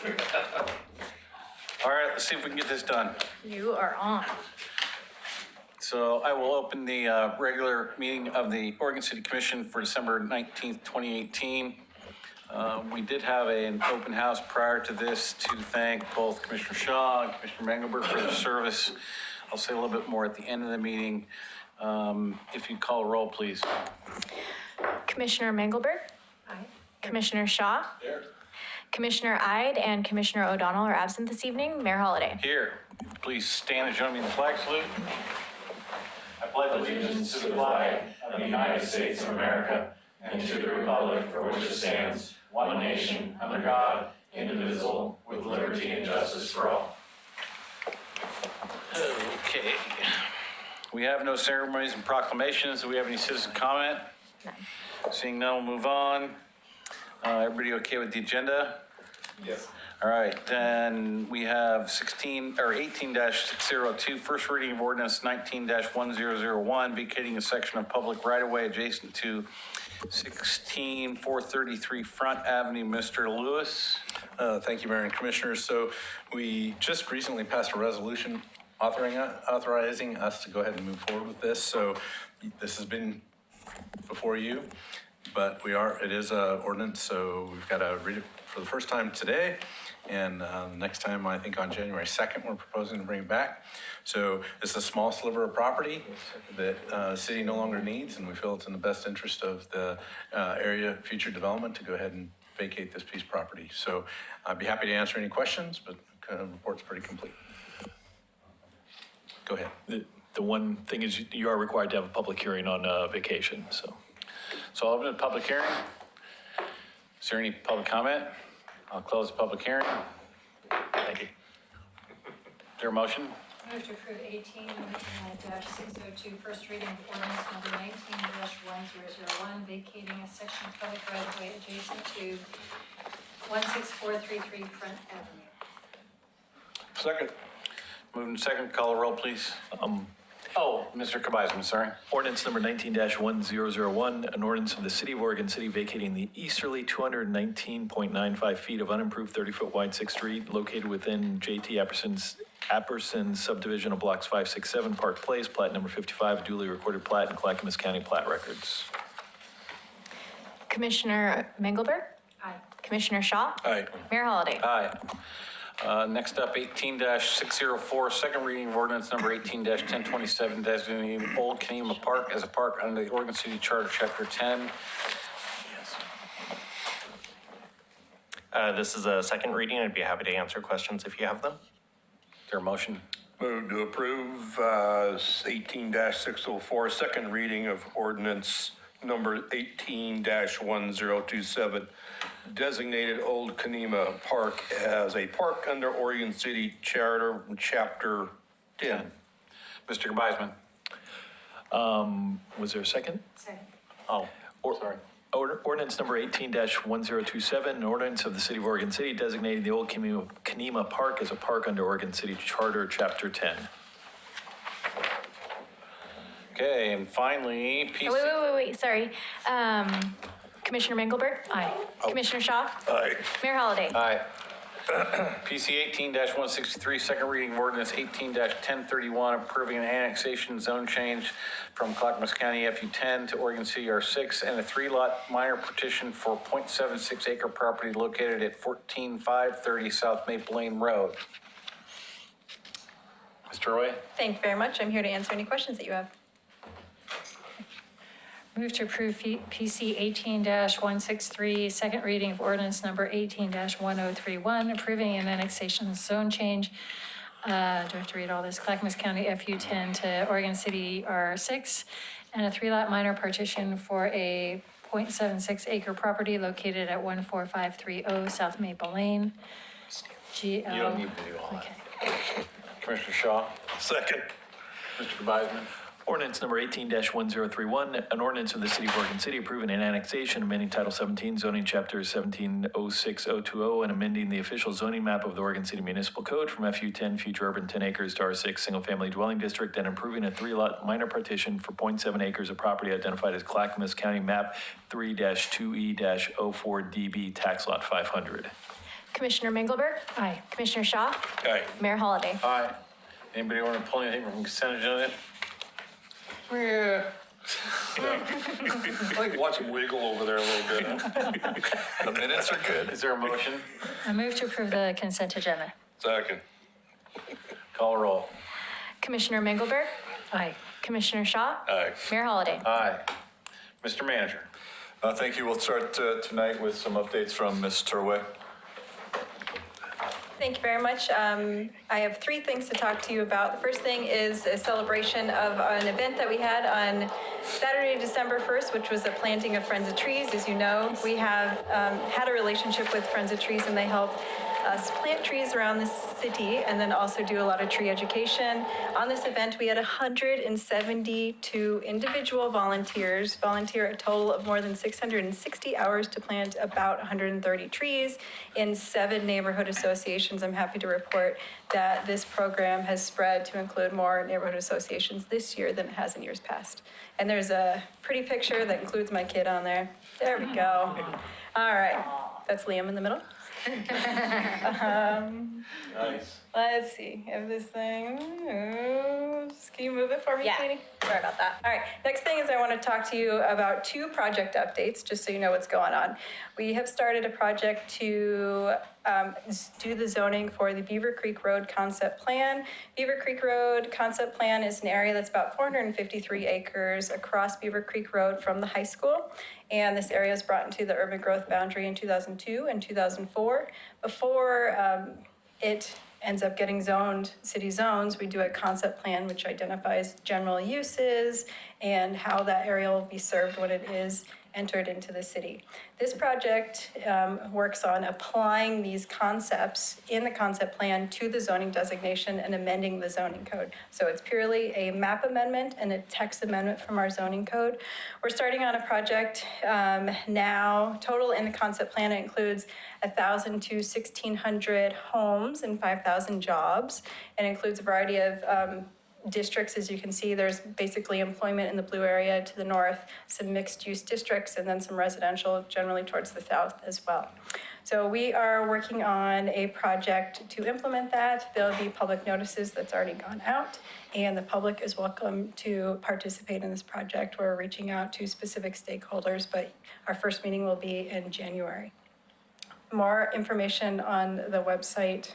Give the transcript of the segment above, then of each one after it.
All right, let's see if we can get this done. You are on. So I will open the regular meeting of the Oregon City Commission for December 19th, 2018. We did have an open house prior to this to thank both Commissioner Shaw and Commissioner Mengelberg for their service. I'll say a little bit more at the end of the meeting. If you call a roll, please. Commissioner Mengelberg? Aye. Commissioner Shaw? Here. Commissioner Ide and Commissioner O'Donnell are absent this evening. Mayor Holliday? Here. Please stand and join me in the flag salute. I pledge allegiance to the flag of the United States of America and to the republic for which it stands, one nation, under God, indivisible, with liberty and justice for all. Okay. We have no ceremonies and proclamations. Do we have any citizen comment? None. Seeing none, we'll move on. Everybody okay with the agenda? Yes. All right, then we have 18-602, first reading of ordinance 19-1001, vacating a section of public right-of-way adjacent to 16433 Front Avenue. Mr. Lewis. Thank you, Mayor and Commissioners. So we just recently passed a resolution authorizing us to go ahead and move forward with this. So this has been before you, but it is an ordinance, so we've got to read it for the first time today. And next time, I think on January 2nd, we're proposing to bring it back. So it's a small sliver of property that the city no longer needs, and we feel it's in the best interest of the area future development to go ahead and vacate this piece of property. So I'd be happy to answer any questions, but the report's pretty complete. Go ahead. The one thing is you are required to have a public hearing on vacation, so. So I'll open the public hearing. Is there any public comment? I'll close the public hearing. Thank you. Is there a motion? Move to approve 18-602, first reading of ordinance number 19-1001, vacating a section of public right-of-way adjacent to 16433 Front Avenue. Second. Moving second, call the roll, please. Mr. Kabizman, sorry. Ordinance number 19-1001, an ordinance of the City of Oregon City vacating the easterly 219.95 feet of unimproved 30-foot wide 6th Street located within J.T. Apperson subdivision of blocks 5, 6, 7, Park Place, plat number 55, duly recorded plat in Clackamas County plat records. Commissioner Mengelberg? Aye. Commissioner Shaw? Aye. Mayor Holliday? Aye. Next up, 18-604, second reading of ordinance number 18-1027, designating Old Kenema Park as a park under the Oregon City Charter, Chapter 10. This is a second reading. I'd be happy to answer questions if you have them. Is there a motion? Move to approve 18-604, second reading of ordinance number 18-1027, designated Old Kenema Park as a park under Oregon City Charter, Chapter 10. Mr. Kabizman. Was there a second? Second. Sorry. Ordinance number 18-1027, an ordinance of the City of Oregon City designating the Old Kenema Park as a park under Oregon City Charter, Chapter 10. Okay, and finally, PC. Wait, sorry. Commissioner Mengelberg? Aye. Commissioner Shaw? Aye. Mayor Holliday? Aye. PC 18-163, second reading of ordinance 18-1031, approving an annexation zone change from Clackamas County FU10 to Oregon City R6 and a 3-lot minor petition for 0.76 acre property located at 14530 South Maple Lane Road. Mr. Roy? Thank you very much. I'm here to answer any questions that you have. Move to approve PC 18-163, second reading of ordinance number 18-1031, approving an annexation zone change. Do I have to read all this? Clackamas County FU10 to Oregon City R6, and a 3-lot minor partition for a 0.76 acre property located at 14530 South Maple Lane. You don't need to do all that. Okay. Commissioner Shaw? Second. Mr. Kabizman? Ordinance number 18-1031, an ordinance of the City of Oregon City approving an annexation, amending Title 17, zoning chapter 1706020, and amending the official zoning map of the Oregon City Municipal Code from FU10, future urban 10 acres, to R6, single-family dwelling district, and improving a 3-lot minor partition for 0.7 acres of property identified as Clackamas County Map 3-2E-04DB, tax lot 500. Commissioner Mengelberg. Aye. Commissioner Shaw. Aye. Mayor Holliday. Aye. Anybody want to pull anything from consent agenda? Yeah. I like watch him wiggle over there a little bit. The minutes are good. Is there a motion? I move to approve the consent agenda. Second. Call roll. Commissioner Mengelberg. Aye. Commissioner Shaw. Aye. Mayor Holliday. Aye. Mr. Manager. Thank you. We'll start tonight with some updates from Ms. Turway. Thank you very much. I have three things to talk to you about. The first thing is a celebration of an event that we had on Saturday, December 1st, which was a planting of Friends of Trees. As you know, we have had a relationship with Friends of Trees, and they help us plant trees around the city and then also do a lot of tree education. On this event, we had 172 individual volunteers volunteer a total of more than 660 hours to plant about 130 trees in 7 neighborhood associations. I'm happy to report that this program has spread to include more neighborhood associations this year than it has in years past. And there's a pretty picture that includes my kid on there. There we go. All right, that's Liam in the middle. Nice. Let's see if this thing moves. Can you move it for me, Yeah. Katie? Sorry about that. All right. Next thing is I want to talk to you about 2 project updates, just so you know what's going on. We have started a project to do the zoning for the Beaver Creek Road concept plan. Beaver Creek Road concept plan is an area that's about 453 acres across Beaver Creek Road from the high school. And this area was brought into the urban growth boundary in 2002 and 2004. Before it ends up getting zoned, city zones, we do a concept plan which identifies general uses and how that area will be served when it is entered into the city. This project works on applying these concepts in the concept plan to the zoning designation and amending the zoning code. So it's purely a map amendment and a text amendment from our zoning code. We're starting on a project now. Total in the concept plan, it includes 1,000 to 1,600 homes and 5,000 jobs. It includes a variety of districts. As you can see, there's basically employment in the blue area to the north, some mixed-use districts, and then some residential generally towards the south as well. So we are working on a project to implement that. There'll be public notices that's already gone out, and the public is welcome to participate in this project. We're reaching out to specific stakeholders, but our first meeting will be in January. More information on the website.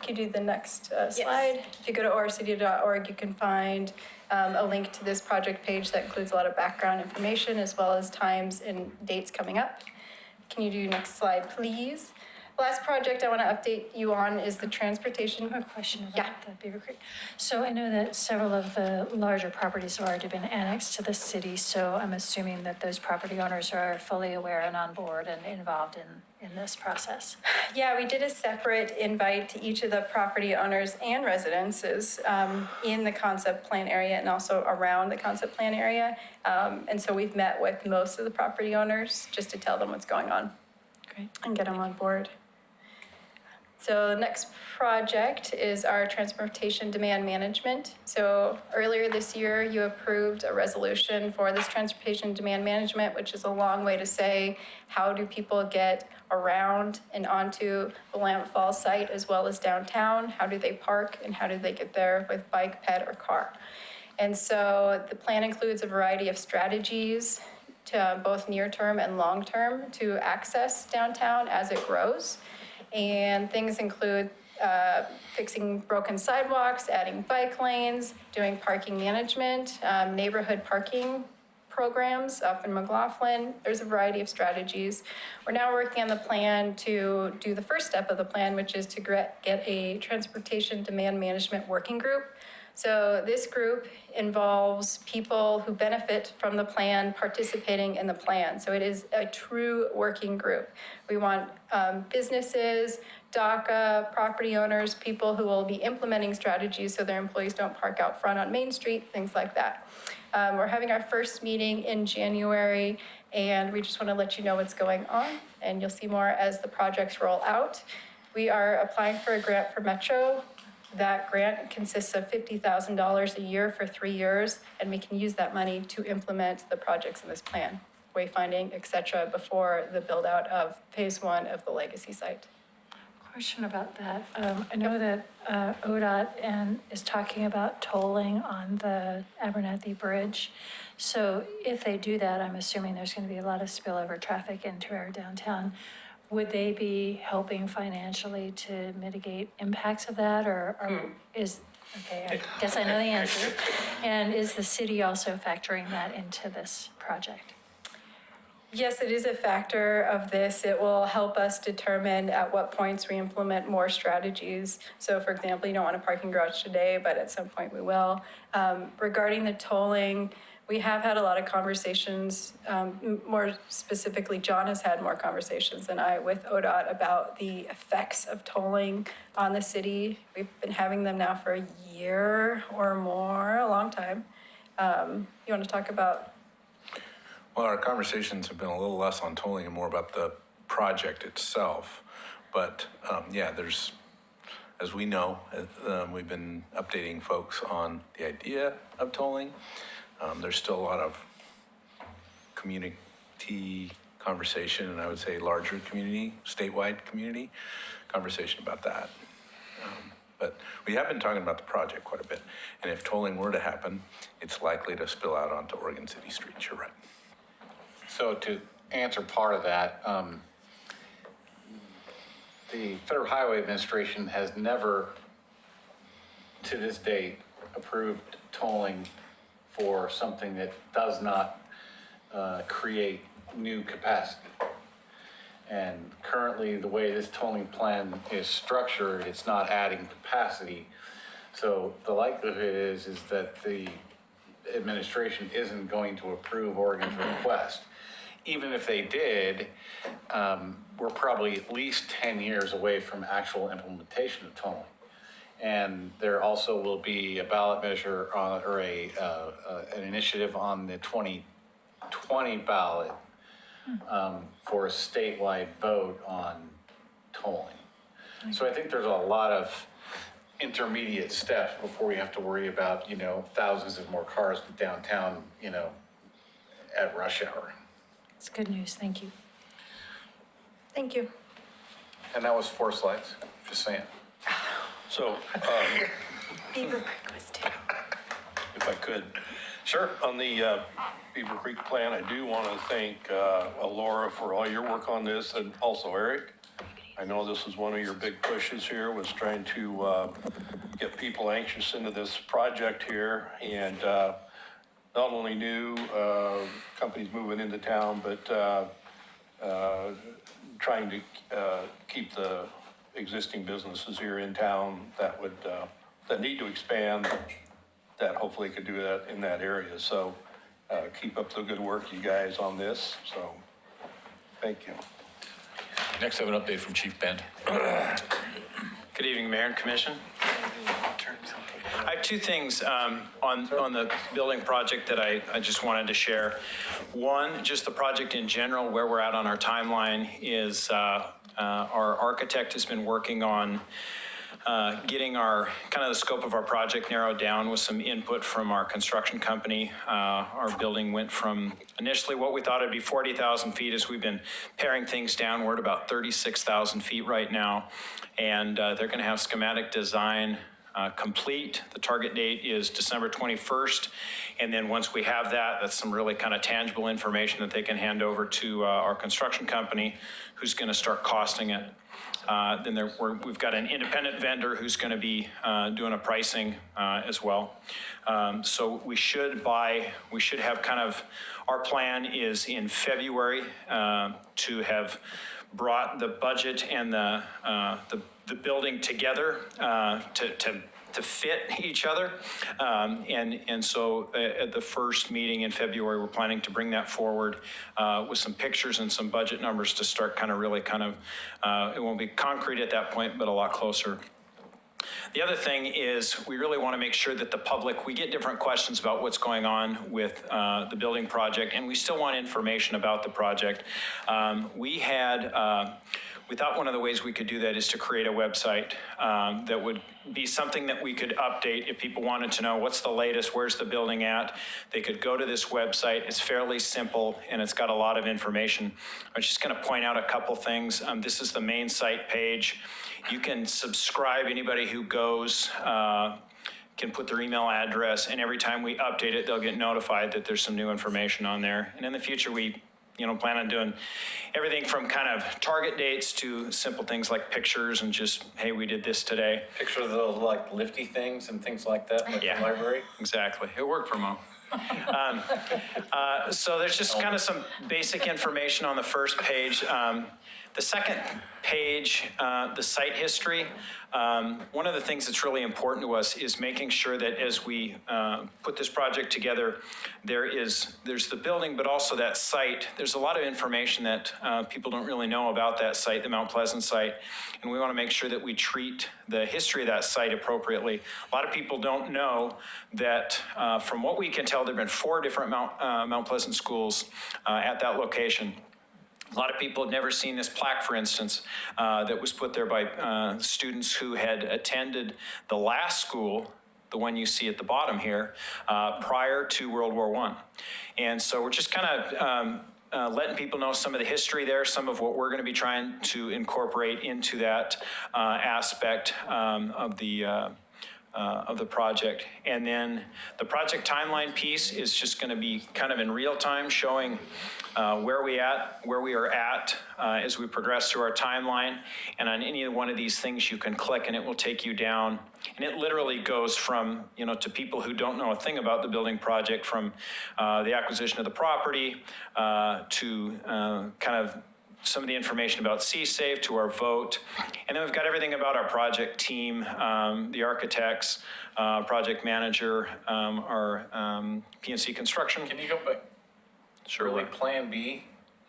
Can you do the next slide? If you go to orcity.org, you can find a link to this project page that includes a lot of background information as well as times and dates coming up. Can you do next slide, please? Last project I want to update you on is the transportation. I have a question Yeah. about the Beaver Creek. So I know that several of the larger properties have already been annexed to the city, so I'm assuming that those property owners are fully aware and on board and involved in this process. Yeah, we did a separate invite to each of the property owners and residences in the concept plan area and also around the concept plan area. And so we've met with most of the property owners just to tell them what's going on Great. and get them on board. So the next project is our transportation demand management. So earlier this year, you approved a resolution for this transportation demand management, which is a long way to say, how do people get around and onto the Willamette Falls site as well as downtown? How do they park and how do they get there with bike, ped, or car? And so the plan includes a variety of strategies to both near-term and long-term to access downtown as it grows. And things include fixing broken sidewalks, adding bike lanes, doing parking management, neighborhood parking programs up in McLaughlin. There's a variety of strategies. We're now working on the plan to do the first step of the plan, which is to get a transportation demand management working group. So this group involves people who benefit from the plan participating in the plan. So it is a true working group. We want businesses, DACA, property owners, people who will be implementing strategies so their employees don't park out front on Main Street, things like that. We're having our first meeting in January, and we just want to let you know what's going on, and you'll see more as the projects roll out. We are applying for a grant for Metro. That grant consists of $50,000 a year for 3 years, and we can use that money to implement the projects in this plan, wayfinding, et cetera, before the build out of phase 1 of the legacy site. Question about that. I know that ODOT is talking about tolling on the Abernathy Bridge. So if they do that, I'm assuming there's going to be a lot of spillover traffic into our downtown. Would they be helping financially to mitigate impacts of that, or is, okay, I guess I know the answer. And is the city also factoring that into this project? Yes, it is a factor of this. It will help us determine at what points we implement more strategies. So for example, you don't want a parking garage today, but at some point we will. Regarding the tolling, we have had a lot of conversations, more specifically, John has had more conversations than I with ODOT about the effects of tolling on the city. We've been having them now for a year or more, a long time. You want to talk about? Well, our conversations have been a little less on tolling and more about the project itself. But yeah, there's, as we know, we've been updating folks on the idea of tolling. There's still a lot of community conversation, and I would say larger community, statewide community conversation about that. But we have been talking about the project quite a bit. And if tolling were to happen, it's likely to spill out onto Oregon City streets. You're right. So to answer part of that, the Federal Highway Administration has never, to this date, approved tolling for something that does not create new capacity. And currently, the way this tolling plan is structured, it's not adding capacity. So the likelihood is that the administration isn't going to approve Oregon's request. Even if they did, we're probably at least 10 years away from actual implementation of tolling. And there also will be a ballot measure on, or an initiative on the 2020 ballot for a statewide vote on tolling. So I think there's a lot of intermediate steps before we have to worry about, thousands of more cars downtown, at rush hour. It's good news, thank you. Thank you. And that was 4 slides, just saying. So, Beaver Creek was too. if I could. Sure. On the Beaver Creek plan, I do want to thank Laura for all your work on this, and also Eric. I know this was one of your big pushes here, was trying to get people anxious into this project here, and not only new companies moving into town, but trying to keep the existing businesses here in town that would that need to expand, that hopefully could do that in that area. So keep up the good work, you guys, on this. So thank you. Next, I have an update from Chief Bend. Good evening, Mayor and Commission. I have 2 things on the building project that I just wanted to share. One, just the project in general, where we're at on our timeline is our architect has been working on getting our, kind of the scope of our project narrowed down with some input from our construction company. Our building went from initially what we thought it'd be 40,000 feet as we've been paring things down. We're at about 36,000 feet right now. And they're going to have schematic design complete. The target date is December 21st. And then once we have that, that's some really kind of tangible information that they can hand over to our construction company, who's going to start costing it. Then we've got an independent vendor who's going to be doing a pricing as well. So we should have kind of, our plan is in February to have brought the budget and the building together to fit each other. And so at the first meeting in February, we're planning to bring that forward with some pictures and some budget numbers to start kind of really kind of, it won't be concrete at that point, but a lot closer. The other thing is we really want to make sure that the public, we get different questions about what's going on with the building project, and we still want information about the project. We we thought one of the ways we could do that is to create a website that would be something that we could update if people wanted to know what's the latest, where's the building at. They could go to this website. It's fairly simple and it's got a lot of information. I'm just going to point out a couple things. This is the main site page. You can subscribe. Anybody who goes can put their email address, and every time we update it, they'll get notified that there's some new information on there. And in the future, we plan on doing everything from kind of target dates to simple things like pictures and just, hey, we did this today. Picture of those like lifty things and things like that, like Yeah. the library. Exactly. It worked for Mo. So there's just kind of some basic information on the first page. The second page, the site history. One of the things that's really important to us is making sure that as we put this project together, there's the building, but also that site. There's a lot of information that people don't really know about that site, the Mount Pleasant site, and we want to make sure that we treat the history of that site appropriately. A lot of people don't know that from what we can tell, there have been 4 different Mount Pleasant schools at that location. A lot of people had never seen this plaque, for instance, that was put there by students who had attended the last school, the one you see at the bottom here, prior to World War I. And so we're just kind of letting people know some of the history there, some of what we're going to be trying to incorporate into that aspect of the project. And then the project timeline piece is just going to be kind of in real time, showing where we are at as we progress through our timeline. And on any one of these things, you can click and it will take you down. And it literally goes from, to people who don't know a thing about the building project, from the acquisition of the property to kind of some of the information about CSAFE, to our vote. And then we've got everything about our project team, the architects, project manager, our PNC Construction. Can you go back? Sure. Really, Plan B?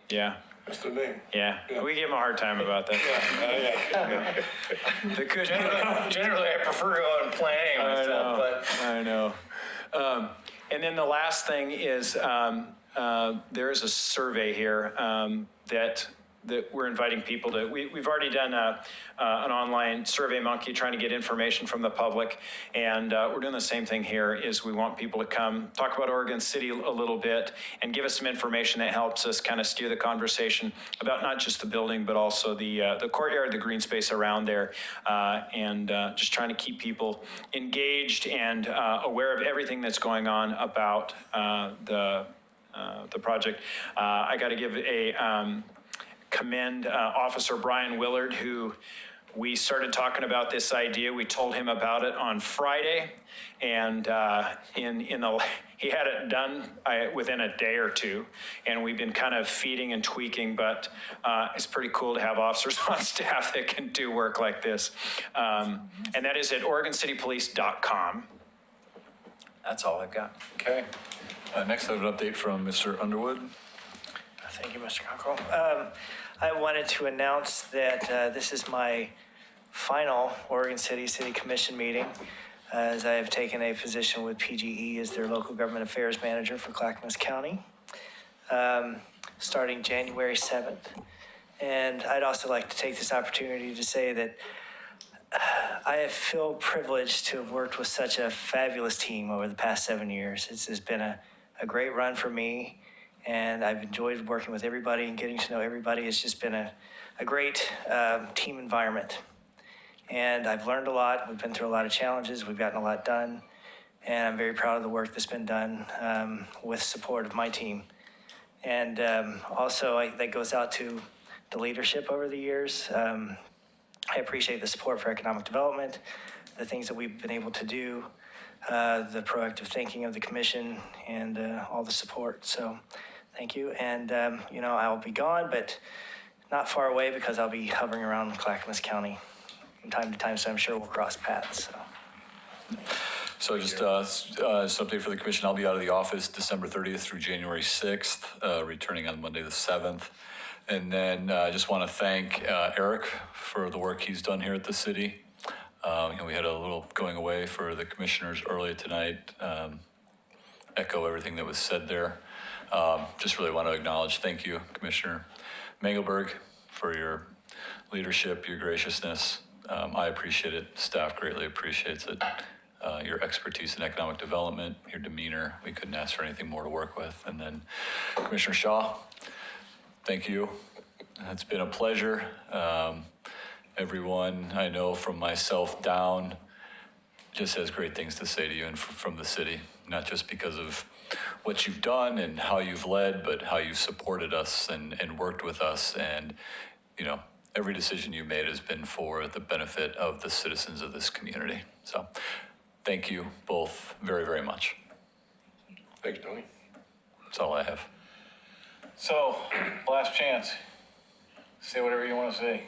Yeah. That's the name. Yeah. We give them a hard time about that. The good. Generally, I prefer going Plan A myself, but. I know. And then the last thing is there is a survey here that we're inviting people to. We've already done an online Survey Monkey trying to get information from the public, and we're doing the same thing here. Is we want people to come talk about Oregon City a little bit and give us some information that helps us kind of steer the conversation about not just the building, but also the courtyard, the green space around there, and just trying to keep people engaged and aware of everything that's going on about the project. I got to give a commend Officer Brian Willard, who we started talking about this idea. We told him about it on Friday, and he had it done within a day or two, and we've been kind of feeding and tweaking, but it's pretty cool to have officers on staff that can do work like this. And that is at OregonCityPolice.com. That's all I've got. Okay. Next, I have an update from Mr. Underwood. Thank you, Mr. Kunkel. I wanted to announce that this is my final Oregon City Commission meeting, as I have taken a position with PGE as their local government affairs manager for Clackamas County, starting January 7th. And I'd also like to take this opportunity to say that I feel privileged to have worked with such a fabulous team over the past 7 years. It's been a great run for me, and I've enjoyed working with everybody and getting to know everybody. It's just been a great team environment. And I've learned a lot. We've been through a lot of challenges. We've gotten a lot done. And I'm very proud of the work that's been done with support of my team. And also, that goes out to the leadership over the years. I appreciate the support for economic development, the things that we've been able to do, the proactive thinking of the commission, and all the support. So thank you. And, I'll be gone, but not far away, because I'll be hovering around Clackamas County from time to time, so I'm sure we'll cross paths. So just update for the commission. I'll be out of the office December 30th through January 6th, returning on Monday the 7th. And then I just want to thank Eric for the work he's done here at the city. We had a little going away for the commissioners earlier tonight. Echo everything that was said there. Just really want to acknowledge, thank you, Commissioner Mengelberg, for your leadership, your graciousness. I appreciate it. Staff greatly appreciates it. Your expertise in economic development, your demeanor. We couldn't ask for anything more to work with. And then Commissioner Shaw, thank you. It's been a pleasure. Everyone I know from myself down just has great things to say to you and from the city, not just because of what you've done and how you've led, but how you've supported us and worked with us. And, you know, every decision you made has been for the benefit of the citizens of this community. So thank you both very, very much. Thanks, Tony. That's all I have. So, last chance. Say whatever you want to say.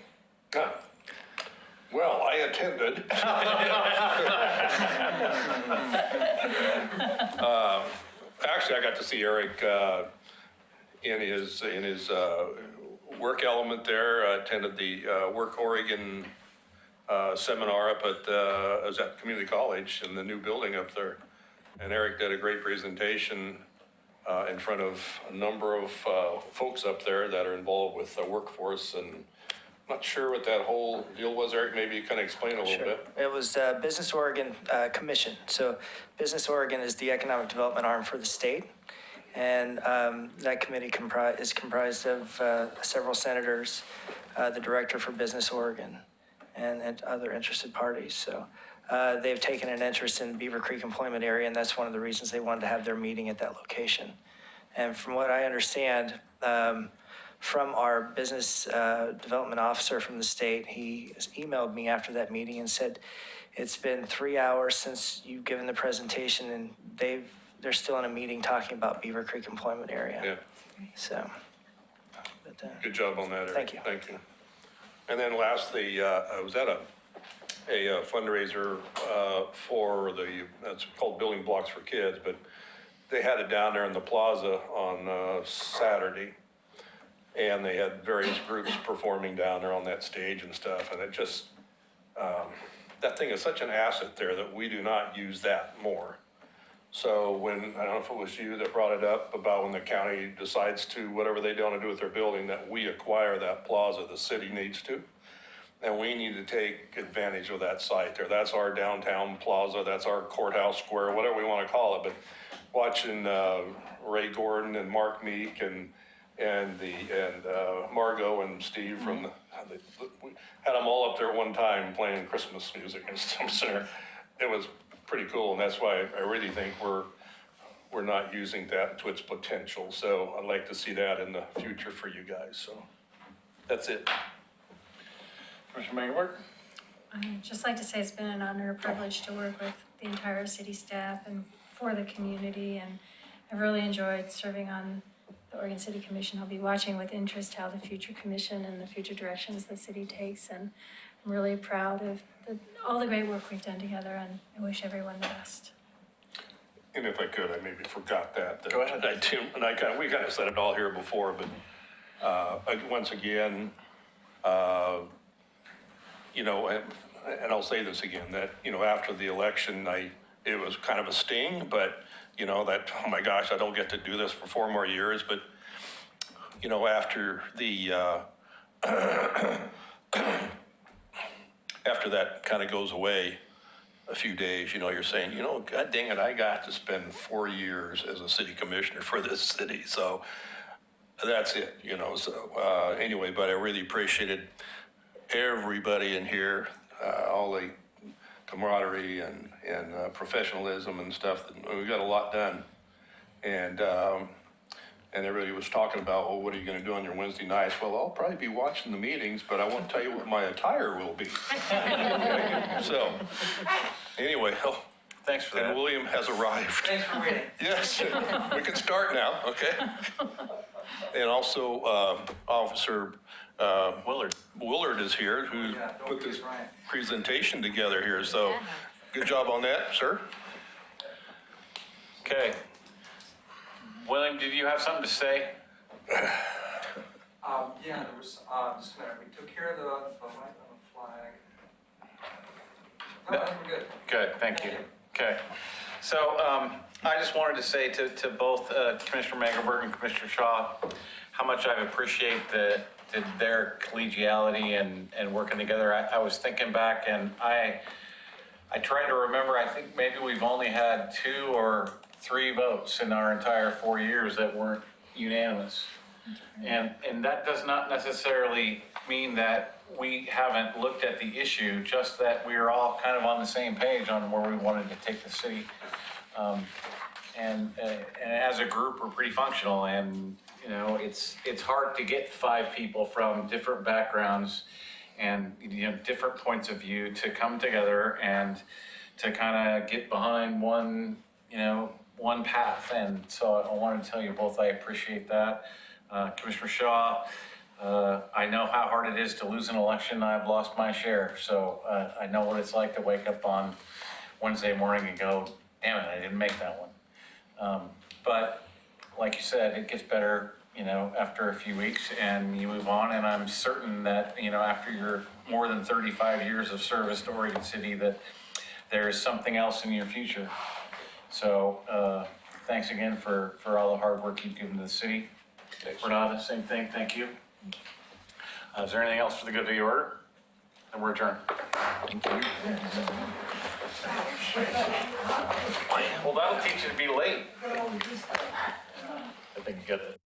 Well, I attended. Actually, I got to see Eric in his work element there. I attended the Work Oregon seminar up at I was at Community College in the new building up there, and Eric did a great presentation in front of a number of folks up there that are involved with the workforce, and not sure what that whole deal was, Eric. Maybe you can explain a little bit. It was Business Oregon Commission. So Business Oregon is the economic development arm for the state. And that committee is comprised of several senators, the director for Business Oregon, and other interested parties. So they've taken an interest in Beaver Creek employment area, and that's one of the reasons they wanted to have their meeting at that location. And from what I understand, from our business development officer from the state, he emailed me after that meeting and said, it's been 3 hours since you've given the presentation, and they're still in a meeting talking about Beaver Creek employment area. Yeah. So, Good job on that, Eric. Thank you. Thank you. And then lastly, I was at a fundraiser for that's called Building Blocks for Kids, but they had it down there in the plaza on Saturday. And they had various groups performing down there on that stage and stuff. And it just, that thing is such an asset there that we do not use that more. So when, I don't know if it was you that brought it up about when the county decides to, whatever they want to do with their building, that we acquire that plaza, the city needs to. And we need to take advantage of that site there. That's our downtown plaza, that's our courthouse square, whatever we want to call it. But watching Ray Gordon and Mark Meek and Margot and Steve from we had them all up there one time playing Christmas music and stuff. It was pretty cool, and that's why I really think we're not using that to its potential. So I'd like to see that in the future for you guys. So that's it. Commissioner Mangelberg? I'd just like to say it's been an honor and privilege to work with the entire city staff and for the community, and I've really enjoyed serving on the Oregon City Commission. I'll be watching with interest how the future commission and the future directions the city takes, and I'm really proud of all the great work we've done together, and I wish everyone the best. And if I could, I maybe forgot that. Go ahead. We kind of said it all here before, but once again, you know, and I'll say this again, that, you know, after the election, it was kind of a sting, but, you know, that, oh my gosh, I don't get to do this for 4 more years. But, you know, after the, after that kind of goes away a few days, you know, you're saying, you know, God dang it, I got to spend 4 years as a city commissioner for this city. So that's it, you know. So anyway, but I really appreciated everybody in here, all the camaraderie and professionalism and stuff. We got a lot done. And everybody was talking about, well, what are you going to do on your Wednesday nights? Well, I'll probably be watching the meetings, but I won't tell you what my attire will be. So, anyway, Thanks for that. and William has arrived. Thanks for waiting. Yes, we can start now, okay? And also, Officer Willard is here, who put this presentation together here. So, good job on that, sir. Okay. William, did you have something to say? Yeah, there was, we took care of the light on the flag. No, I think we're good. Good, thank you. Okay. So I just wanted to say to both Commissioner Mangelberg and Commissioner Shaw how much I appreciate the their collegiality and working together. I was thinking back and I tried to remember, I think maybe we've only had 2 or 3 votes in our entire 4 years that weren't unanimous. And that does not necessarily mean that we haven't looked at the issue, just that we are all kind of on the same page on where we wanted to take the city. And as a group, we're pretty functional, and you know, it's hard to get 5 people from different backgrounds and different points of view to come together and to kind of get behind one path. And so I wanted to tell you both I appreciate that. Commissioner Shaw, I know how hard it is to lose an election. I've lost my share, so I know what it's like to wake up on Wednesday morning and go, damn it, I didn't make that one. But like you said, it gets better, after a few weeks and you move on. And I'm certain that, after your more than 35 years of service to Oregon City, that there is something else in your future. So thanks again for all the hard work you've given to the city. Renata, same thing, thank you. Is there anything else for the good of the order? And we're adjourned. Thank you. Well, that'll teach you to be late. I think you got it.